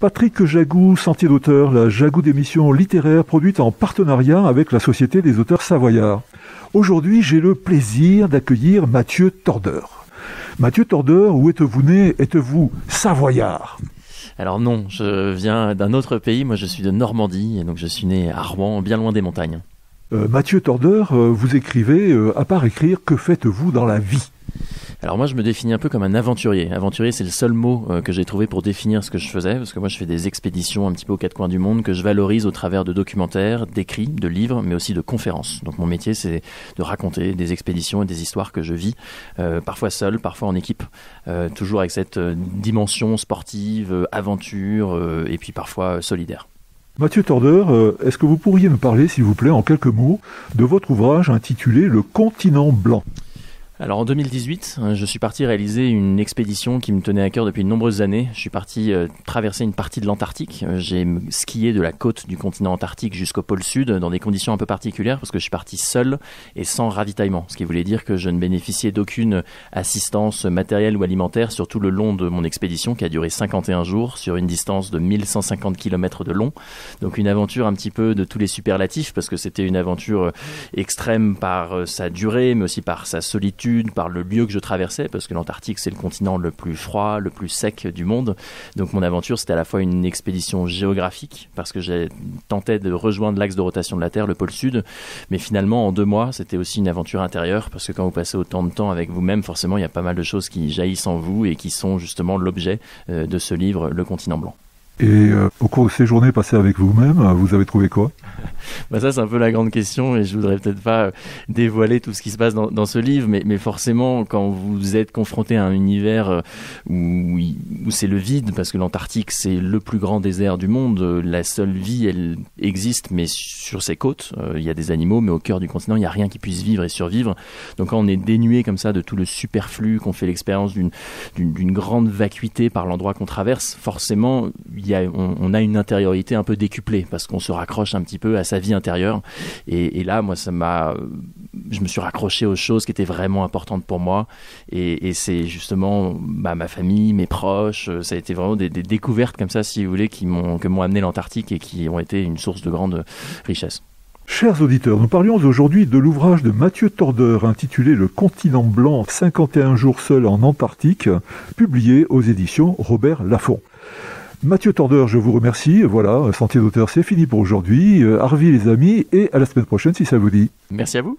Patrick Jagou, Sentier d'auteur, la Jagou d'émission littéraire produite en partenariat avec la Société des auteurs savoyards. Aujourd'hui, j'ai le plaisir d'accueillir Mathieu Tordeur. Mathieu Tordeur, où êtes-vous né? Êtes-vous savoyard? Alors non, je viens d'un autre pays, moi je suis de Normandie, et donc je suis né à Rouen, bien loin des montagnes. Mathieu Tordeur, vous écrivez, à part écrire, que faites-vous dans la vie? Alors moi je me définis un peu comme un aventurier. Aventurier, c'est le seul mot que j'ai trouvé pour définir ce que je faisais, parce que moi je fais des expéditions un petit peu aux quatre coins du monde que je valorise au travers de documentaires, d'écrits, de livres, mais aussi de conférences. Donc mon métier c'est de raconter des expéditions et des histoires que je vis, parfois seul, parfois en équipe, toujours avec cette dimension sportive, aventure et puis parfois solidaire. Mathieu Tordeur, est-ce que vous pourriez me parler, s'il vous plaît, en quelques mots, de votre ouvrage intitulé « Le continent blanc ». Alors en 2018, je suis parti réaliser une expédition qui me tenait à cœur depuis de nombreuses années. Je suis parti traverser une partie de l'Antarctique. J'ai skié de la côte du continent antarctique jusqu'au pôle sud dans des conditions un peu particulières parce que je suis parti seul et sans ravitaillement. Ce qui voulait dire que je ne bénéficiais d'aucune assistance matérielle ou alimentaire sur tout le long de mon expédition qui a duré 51 jours sur une distance de 1150 km de long. Donc une aventure un petit peu de tous les superlatifs parce que c'était une aventure extrême par sa durée mais aussi par sa solitude, par le lieu que je traversais, parce que l'Antarctique c'est le continent le plus froid, le plus sec du monde. Donc mon aventure c'était à la fois une expédition géographique, parce que j'ai tenté de rejoindre l'axe de rotation de la Terre, le pôle sud, mais finalement en 2 mois c'était aussi une aventure intérieure, parce que quand vous passez autant de temps avec vous-même, forcément il y a pas mal de choses qui jaillissent en vous et qui sont justement l'objet de ce livre, Le continent blanc. Et au cours de ces journées passées avec vous-même, vous avez trouvé quoi? Ça c'est un peu la grande question et je voudrais peut-être pas dévoiler tout ce qui se passe dans ce livre, mais forcément quand vous êtes confronté à un univers où c'est le vide, parce que l'Antarctique c'est le plus grand désert du monde, la seule vie elle existe mais sur ses côtes, il y a des animaux mais au cœur du continent il n'y a rien qui puisse vivre et survivre. Donc quand on est dénué comme ça de tout le superflu, qu'on fait l'expérience d'une grande vacuité par l'endroit qu'on traverse, forcément on a une intériorité un peu décuplée parce qu'on se raccroche un petit peu à sa vie intérieure et là moi je me suis raccroché aux choses qui étaient vraiment importantes pour moi et c'est justement ma famille, mes proches, ça a été vraiment des découvertes comme ça si vous voulez que m'ont amené l'Antarctique et qui ont été une source de grande richesse. Chers auditeurs, nous parlions aujourd'hui de l'ouvrage de Mathieu Tordeur intitulé « Le continent blanc, 51 jours seul en Antarctique », publié aux éditions Robert Laffont. Mathieu Tordeur, je vous remercie. Voilà, Sentier d'auteur, c'est fini pour aujourd'hui. Harvey les amis, et à la semaine prochaine si ça vous dit. Merci à vous.